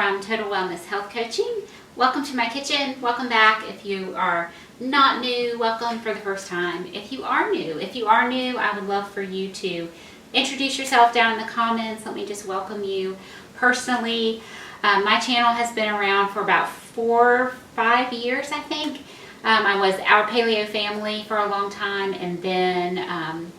from Total Wellness Health Coaching. Welcome to my kitchen. Welcome back. If you are not new, welcome for the first time. If you are new, I would love for you to introduce yourself down in the comments. Let me just welcome you personally. My channel has been around for about 4 or 5 years, I think. I was Our Paleo Family for a long time, and then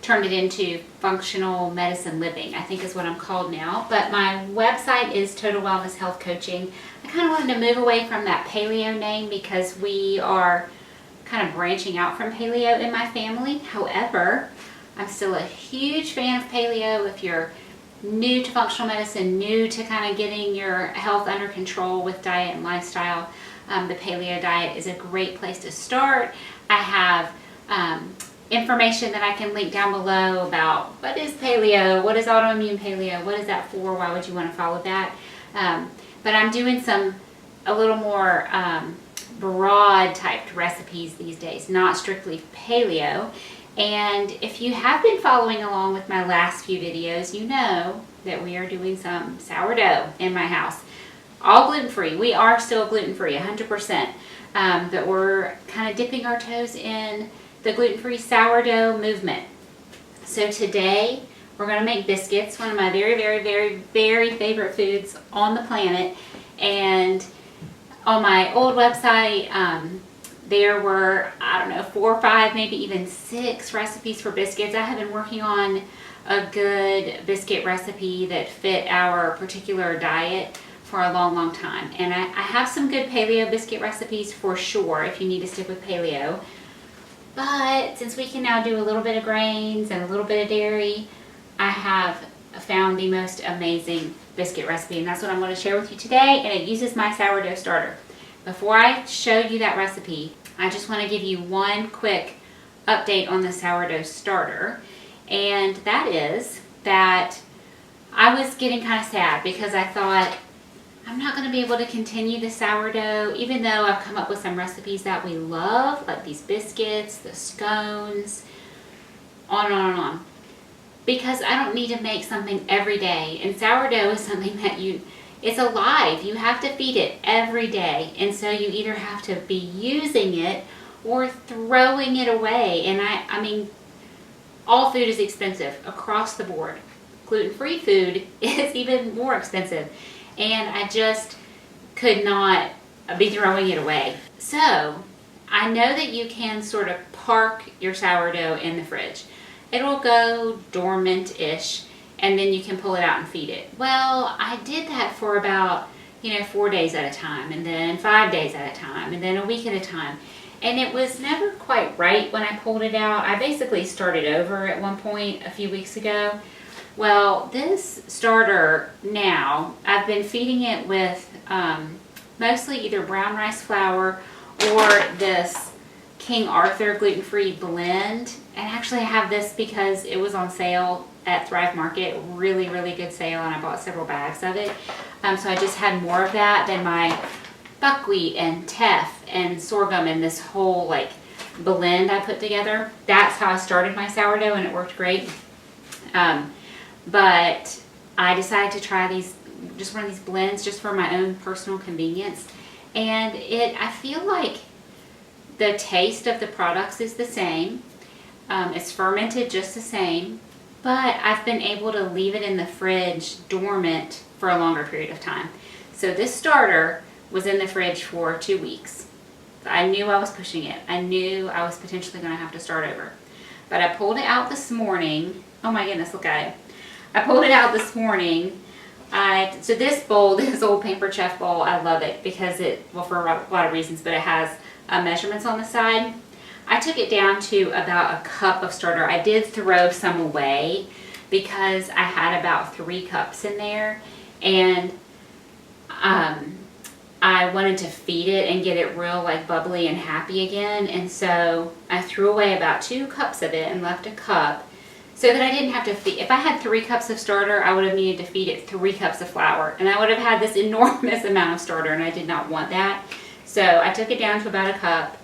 turned it into Functional Medicine Living, I think is what I'm called now. But my website is Total Wellness Health Coaching. I kind of wanted to move away from that paleo name because we are kind of branching out from paleo in my family. However, I'm still a huge fan of paleo. If you're new to functional medicine, new to kind of getting your health under control with diet and lifestyle, the paleo diet is a great place to start. I have information that I can link down below about what is paleo, what is autoimmune paleo, what is that for, why would you want to follow that. But I'm doing a little more broad typed recipes these days, not strictly paleo. And if you have been following along with my last few videos, you know that we are doing some sourdough in my house. All gluten-free. We are still gluten-free, 100%. But we're kind of dipping our toes in the gluten-free sourdough movement. So today we're going to make biscuits, one of my very, very, very, very favorite foods on the planet. And on my old website, there were, I don't know, 4 or 5, maybe even 6 recipes for biscuits. I have been working on a good biscuit recipe that fit our particular diet for a long, long time. And I have some good paleo biscuit recipes for sure if you need to stick with paleo. But since we can now do a little bit of grains and a little bit of dairy, I have found the most amazing biscuit recipe, and that's what I'm going to share with you today, and it uses my sourdough starter. Before I show you that recipe, I just want to give you one quick update on the sourdough starter, and that is that I was getting kind of sad because I thought, I'm not going to be able to continue the sourdough, even though I've come up with some recipes that we love, like these biscuits, the scones, on and on and on. Because I don't need to make something every day. And sourdough is something that it's alive. You have to feed it every day. And so you either have to be using it or throwing it away. And I mean, all food is expensive across the board. Gluten-free food is even more expensive. And I just could not be throwing it away. So I know that you can sort of park your sourdough in the fridge. It'll go dormant-ish, and then you can pull it out and feed it. Well, I did that for about 4 days at a time, and then 5 days at a time, and then a week at a time. And it was never quite right when I pulled it out. I basically started over at one point a few weeks ago. Well, this starter now, I've been feeding it with mostly either brown rice flour or this King Arthur gluten-free blend. And actually I have this because it was on sale at Thrive Market, really, really good sale, and I bought several bags of it. So I just had more of that than my buckwheat and teff and sorghum and this whole blend I put together. That's how I started my sourdough, and it worked great. But I decided to try just one of these blends just for my own personal convenience. And I feel like the taste of the products is the same. It's fermented just the same, but I've been able to leave it in the fridge dormant for a longer period of time. So this starter was in the fridge for 2 weeks. I knew I was pushing it. I knew I was potentially going to have to start over. But I pulled it out this morning. Oh my goodness, look at it. I pulled it out this morning. So this bowl, this old Pampered Chef bowl, I love it because for a lot of reasons, but it has measurements on the side. I took it down to about a cup of starter. I did throw some away because I had about 3 cups in there, and I wanted to feed it and get it real bubbly and happy again, and so I threw away about 2 cups of it and left a cup so that I didn't have to feed. If I had 3 cups of starter, I would have needed to feed it 3 cups of flour, and I would have had this enormous amount of starter, and I did not want that. So I took it down to about a cup,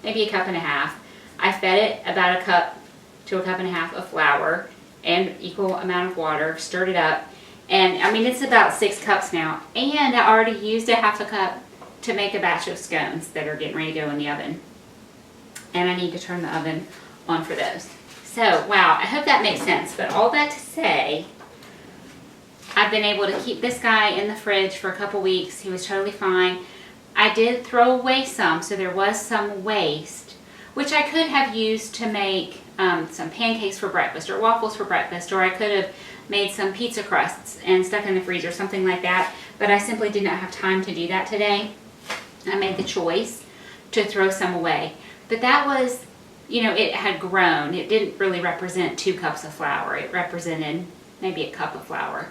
maybe a cup and a half. I fed it about a cup to a cup and a half of flour and equal amount of water, stirred it up, And I mean, it's about 6 cups now. And I already used a half a cup to make a batch of scones that are getting ready to go in the oven. And I need to turn the oven on for those. So, wow, I hope that makes sense. But all that to say, I've been able to keep this guy in the fridge for a couple weeks. He was totally fine. I did throw away some, so there was some waste, which I could have used to make some pancakes for breakfast or waffles for breakfast, or I could have made some pizza crusts and stuck in the freezer, something like that. But I simply did not have time to do that today. I made the choice to throw some away. But that was, you know, it had grown. It didn't really represent 2 cups of flour. It represented maybe a cup of flour.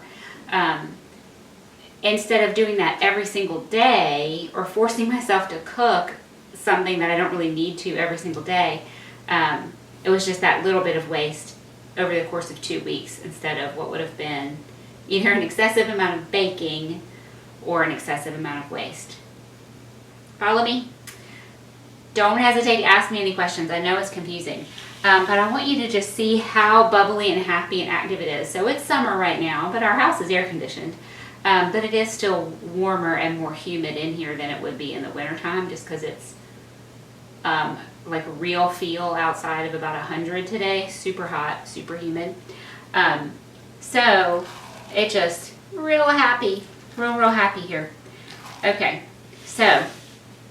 Instead of doing that every single day or forcing myself to cook something that I don't really need to every single day, it was just that little bit of waste over the course of 2 weeks instead of what would have been either an excessive amount of baking or an excessive amount of waste. Follow me? Don't hesitate to ask me any questions. I know it's confusing. But I want you to just see how bubbly and happy and active it is. So it's summer right now, but our house is air conditioned. But it is still warmer and more humid in here than it would be in the wintertime, just because it's like a real feel outside of about 100 today. Super hot, super humid. So it just real happy here. Okay, so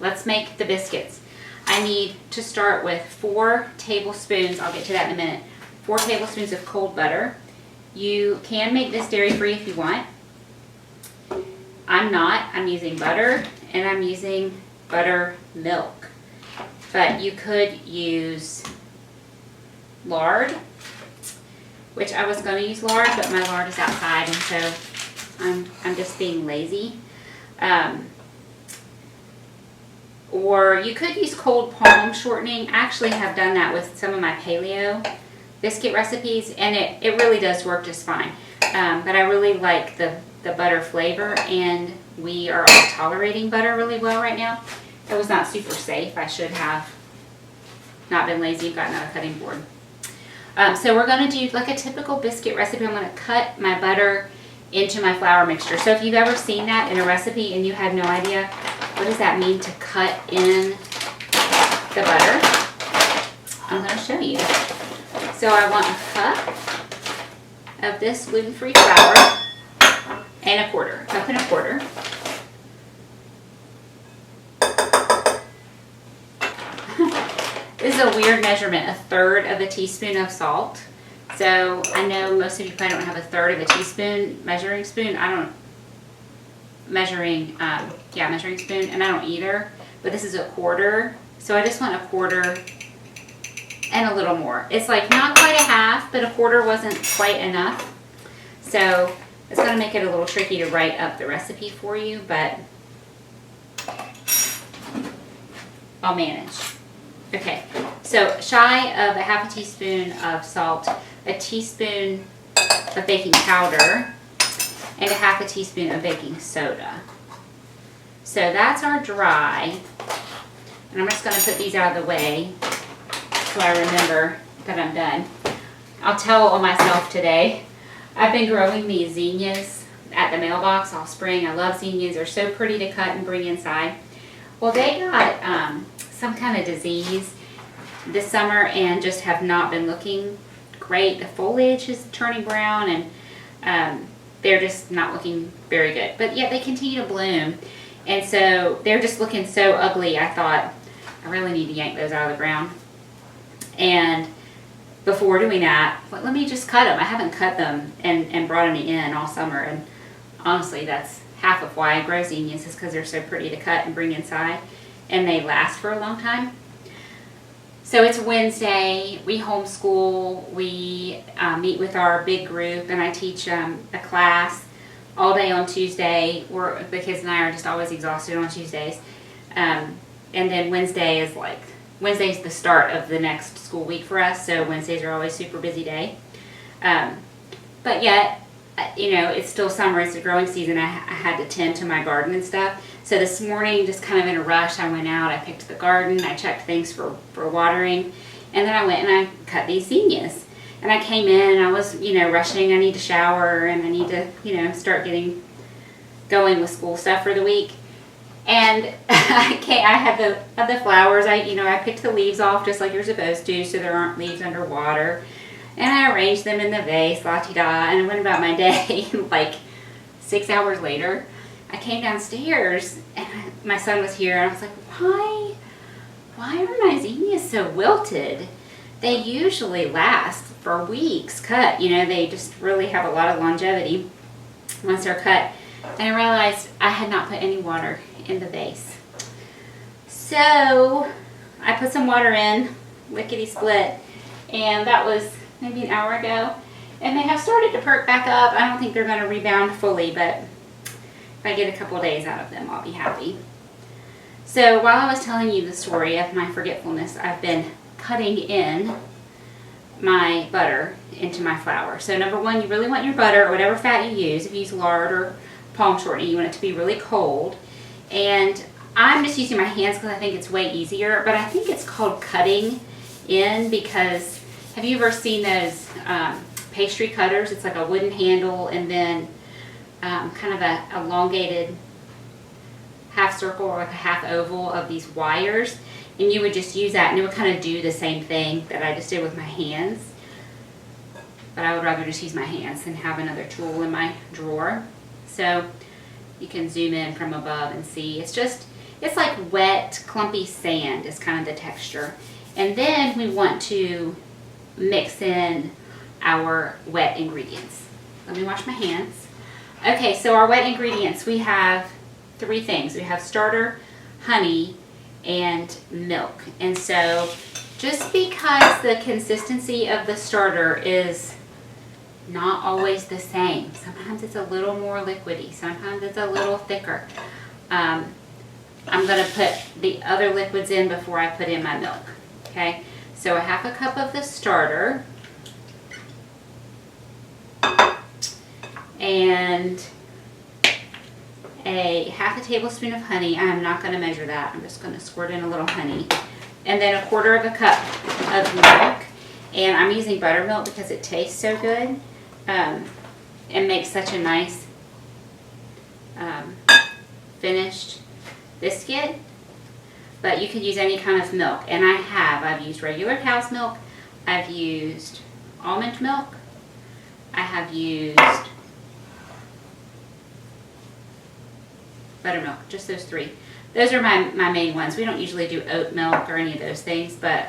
let's make the biscuits. I need to start with 4 tablespoons, I'll get to that in a minute, 4 tablespoons of cold butter. You can make this dairy-free if you want. I'm not. I'm using butter, and I'm using buttermilk. But you could use lard, which I was going to use lard, but my lard is outside, and so I'm just being lazy. Or you could use cold palm shortening. I actually have done that with some of my paleo biscuit recipes, and it really does work just fine. But I really like the butter flavor, and we are all tolerating butter really well right now. It was not super safe. I should have not been lazy and gotten out a cutting board. So we're going to do like a typical biscuit recipe. I'm going to cut my butter into my flour mixture. So if you've ever seen that in a recipe and you have no idea, what does that mean to cut in the butter? I'm going to show you. So I want a cup of this gluten-free flour and a quarter, cup and a quarter. This is a weird measurement, 1/3 of a teaspoon of salt. So I know most of you probably don't have 1/3 of a teaspoon measuring spoon. I don't, measuring spoon, and I don't either. But this is a quarter, so I just want a quarter and a little more. It's like not quite a half, but a quarter wasn't quite enough. So it's going to make it a little tricky to write up the recipe for you, but I'll manage. Okay, so shy of a half a teaspoon of salt, a teaspoon of baking powder, and a half a teaspoon of baking soda. So that's our dry. And I'm just going to put these out of the way so I remember that I'm done. I'll tell on myself today. I've been growing these zinnias at the mailbox all spring. I love zinnias. They're so pretty to cut and bring inside. Well, they got some kind of disease this summer and just have not been looking great. The foliage is turning brown, and they're just not looking very good. But yet they continue to bloom. And so they're just looking so ugly, I thought, I really need to yank those out of the ground. And before doing that, well, let me just cut them. I haven't cut them and brought any in all summer. And honestly, that's half of why I grow zinnias, is because they're so pretty to cut and bring inside. And they last for a long time. So it's Wednesday, we homeschool, we meet with our big group, and I teach a class all day on Tuesday. The kids and I are just always exhausted on Tuesdays. And then Wednesday's the start of the next school week for us, so Wednesdays are always a super busy day. But yet, you know, it's still summer, it's the growing season. I had to tend to my garden and stuff. So this morning, just kind of in a rush, I went out, I picked the garden, I checked things for watering, and then I went and I cut these zinnias. And I came in and I was, rushing. I need to shower and I need to, start getting going with school stuff for the week. And I had the flowers. I picked the leaves off just like you're supposed to, so there aren't leaves underwater. And I arranged them in the vase, la-ti-da, and I went about my day. Like 6 hours later, I came downstairs and my son was here, and I was like, why are my zinnias so wilted? They usually last for weeks cut. They just really have a lot of longevity once they're cut. And I realized I had not put any water in the vase. So I put some water in, lickety split, and that was maybe an hour ago. And they have started to perk back up. I don't think they're going to rebound fully, but if I get a couple of days out of them, I'll be happy. So while I was telling you the story of my forgetfulness, I've been cutting in my butter into my flour. So number one, you really want your butter or whatever fat you use. If you use lard or palm shortening, you want it to be really cold. And I'm just using my hands because I think it's way easier, but I think it's called cutting in because have you ever seen those pastry cutters? It's like a wooden handle and then kind of a elongated half circle or like a half oval of these wires, and you would just use that and it would kind of do the same thing that I just did with my hands, but I would rather just use my hands than have another tool in my drawer. So you can zoom in from above and see it's like wet clumpy sand is kind of the texture. And then we want to mix in our wet ingredients. Let me wash my hands. Okay, so our wet ingredients, we have 3 things. We have starter, honey, and milk. And so just because the consistency of the starter is not always the same, sometimes it's a little more liquidy, sometimes it's a little thicker. I'm going to put the other liquids in before I put in my milk. Okay, so a half a cup of the starter and a half a tablespoon of honey. I'm not going to measure that. I'm just going to squirt in a little honey. And then a quarter of a cup of milk. And I'm using buttermilk because it tastes so good. And makes such a nice finished biscuit. But you could use any kind of milk. And I've used regular cow's milk. I've used almond milk. I have used buttermilk, just those 3. Those are my main ones. We don't usually do oat milk or any of those things, but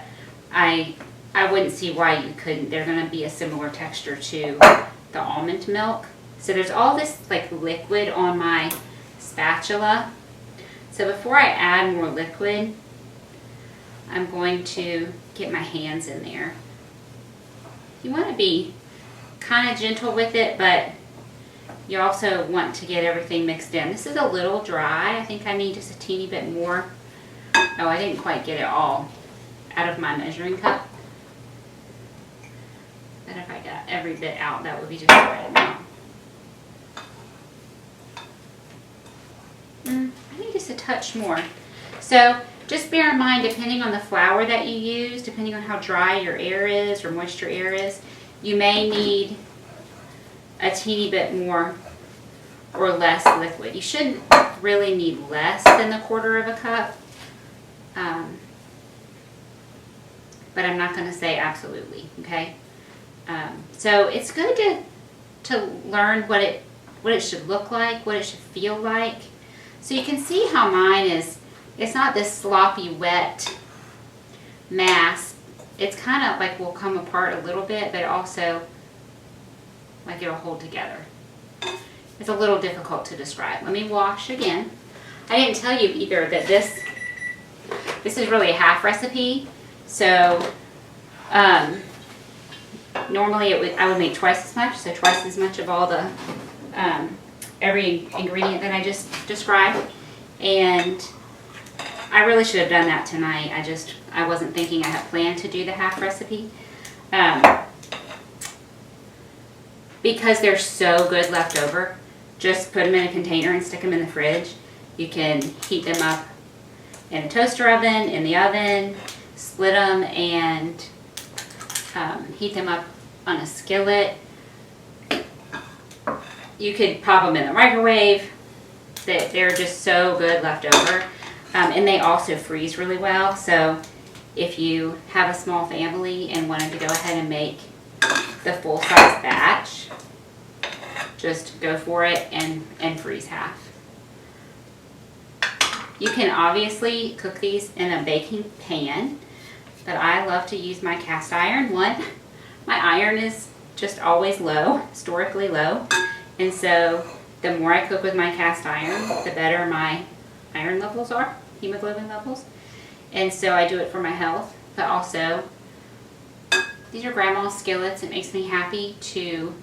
I wouldn't see why you couldn't. They're going to be a similar texture to the almond milk. So there's all this like liquid on my spatula. So before I add more liquid, I'm going to get my hands in there. You want to be kind of gentle with it, but you also want to get everything mixed in. This is a little dry. I think I need just a teeny bit more. Oh, I didn't quite get it all out of my measuring cup. But if I got every bit out, that would be just the right amount. I need just a touch more. So just bear in mind, depending on the flour that you use, depending on how dry your air is or moist your air is, you may need a teeny bit more or less liquid. You shouldn't really need less than the quarter of a cup, but I'm not going to say absolutely, okay? So it's good to learn what it should look like, what it should feel like. So you can see how mine is, it's not this sloppy, wet mass. It's kind of like will come apart a little bit, but also like it'll hold together. It's a little difficult to describe. Let me wash again. I didn't tell you either that this is really a half recipe. So normally I would make twice as much, so twice as much of all the every ingredient that I just described. And I really should have done that tonight. I wasn't thinking I had planned to do the half recipe. Because they're so good left over, just put them in a container and stick them in the fridge. You can heat them up in a toaster oven, in the oven, split them and heat them up on a skillet. You could pop them in the microwave. They're just so good left over. And they also freeze really well. So if you have a small family and wanted to go ahead and make the full-size batch, just go for it and freeze half. You can obviously cook these in a baking pan, but I love to use my cast iron one. My iron is just always low, historically low, and so the more I cook with my cast iron, the better my iron levels are, hemoglobin levels, and so I do it for my health, but also these are grandma's skillets. It makes me happy to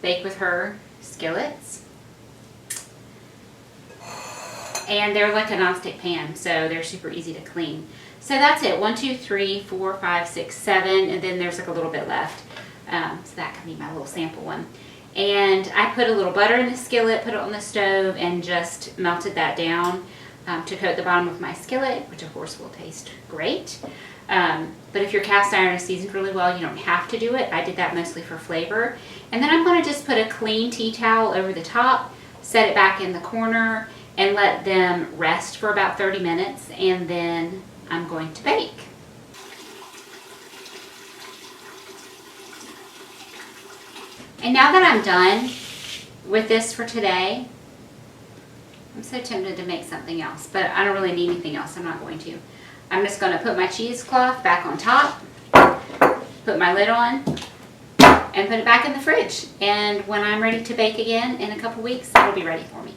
bake with her skillets. And they're like a nonstick pan, so they're super easy to clean. So that's it. 1, 2, 3, 4, 5, 6, 7, and then there's like a little bit left. So that can be my little sample one. And I put a little butter in the skillet, put it on the stove, and just melted that down to coat the bottom of my skillet, which of course will taste great. But if your cast iron is seasoned really well, you don't have to do it. I did that mostly for flavor. And then I'm going to just put a clean tea towel over the top, set it back in the corner, and let them rest for about 30 minutes, and then I'm going to bake. And now that I'm done with this for today, I'm so tempted to make something else, but I don't really need anything else. I'm not going to. I'm just going to put my cheesecloth back on top, put my lid on, and put it back in the fridge. And when I'm ready to bake again in a couple weeks, it'll be ready for me.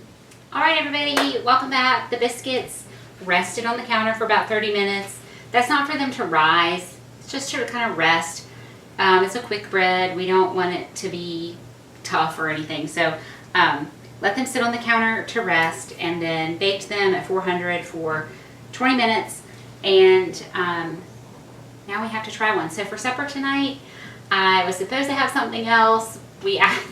All right, everybody, welcome back. The biscuits rested on the counter for about 30 minutes. That's not for them to rise. It's just to kind of rest. It's a quick bread. We don't want it to be tough or anything. So let them sit on the counter to rest, and then baked them at 400 for 20 minutes. And now we have to try one. So for supper tonight, I was supposed to have something else.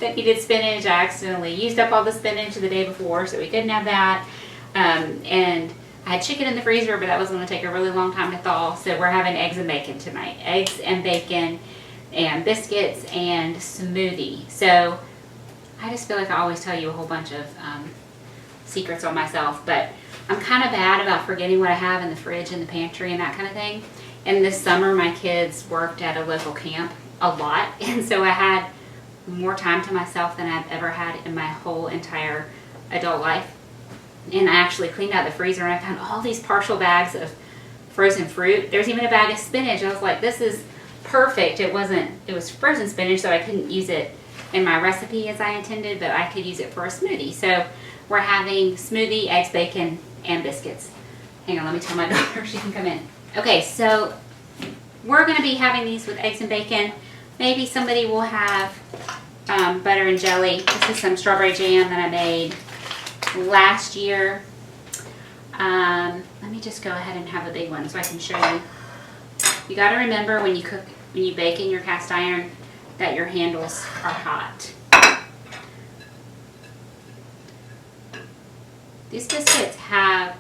That needed spinach. I accidentally used up all the spinach the day before, so we couldn't have that. And I had chicken in the freezer, but that was going to take a really long time to thaw. So we're having eggs and bacon tonight. Eggs and bacon and biscuits and smoothie. So I just feel like I always tell you a whole bunch of secrets on myself, but I'm kind of bad about forgetting what I have in the fridge and the pantry and that kind of thing. And this summer, my kids worked at a local camp a lot, and so I had more time to myself than I've ever had in my whole entire adult life. And I actually cleaned out the freezer, and I found all these partial bags of frozen fruit. There's even a bag of spinach. I was like, this is perfect. It was frozen spinach, so I couldn't use it in my recipe as I intended, but I could use it for a smoothie. So we're having smoothie, eggs, bacon, and biscuits. Hang on, let me tell my daughter she can come in. Okay, so we're going to be having these with eggs and bacon. Maybe somebody will have butter and jelly. This is some strawberry jam that I made last year. Let me just go ahead and have a big one so I can show you. You got to remember when you bake in your cast iron that your handles are hot. These biscuits have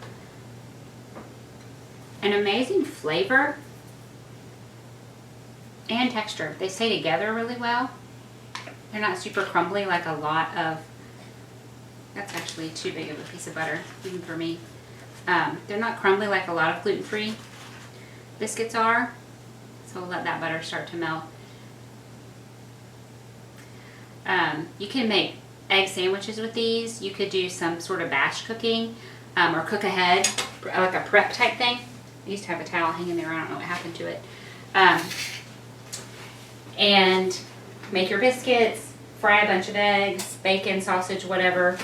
an amazing flavor and texture. They stay together really well. They're not super crumbly like a lot of, that's actually too big of a piece of butter, even for me. They're not crumbly like a lot of gluten-free biscuits are. So we'll let that butter start to melt. You can make egg sandwiches with these. You could do some sort of batch cooking or cook ahead, like a prep type thing. I used to have a towel hanging there. I don't know what happened to it. And make your biscuits, fry a bunch of eggs, bacon, sausage, whatever.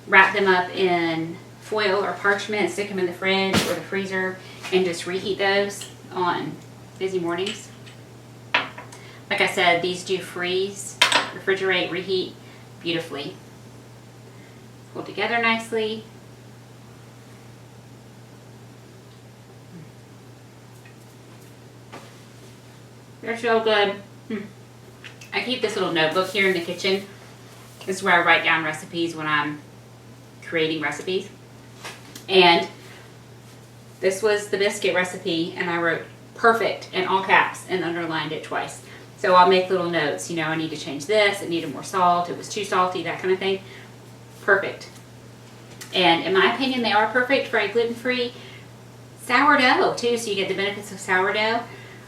Wrap them up in foil or parchment, stick them in the fridge or the freezer, and just reheat those on busy mornings. Like I said, these do freeze, refrigerate, reheat beautifully. Hold together nicely. They're so good. I keep this little notebook here in the kitchen. This is where I write down recipes when I'm creating recipes. And this was the biscuit recipe, and I wrote perfect in all caps and underlined it twice. So I'll make little notes, you know, I need to change this, it needed more salt, it was too salty, that kind of thing. Perfect. And in my opinion, they are perfect for a gluten-free sourdough too, so you get the benefits of sourdough.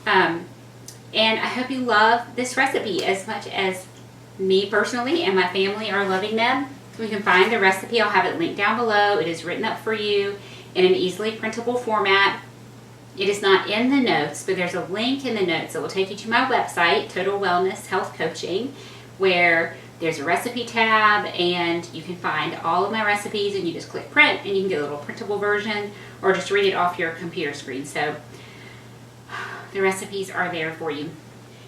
And I hope you love this recipe as much as me personally and my family are loving them. You can find the recipe, I'll have it linked down below. It is written up for you in an easily printable format. It is not in the notes, but there's a link in the notes that will take you to my website, Total Wellness Health Coaching, where there's a recipe tab and you can find all of my recipes, and you just click print and you can get a little printable version or just read it off your computer screen. So the recipes are there for you.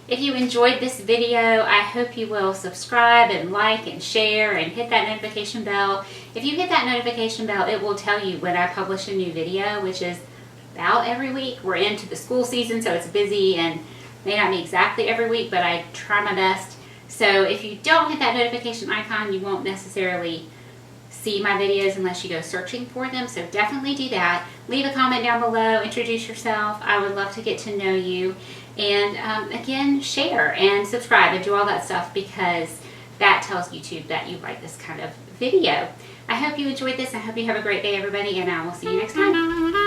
If you enjoyed this video, I hope you will subscribe and like and share and hit that notification bell. If you hit that notification bell, it will tell you when I publish a new video, which is about every week. We're into the school season, so it's busy and may not be exactly every week, but I try my best. So if you don't hit that notification icon, you won't necessarily see my videos unless you go searching for them. So definitely do that. Leave a comment down below, introduce yourself. I would love to get to know you. And again, share and subscribe and do all that stuff, because that tells YouTube that you like this kind of video. I hope you enjoyed this. I hope you have a great day, everybody, and I will see you next time.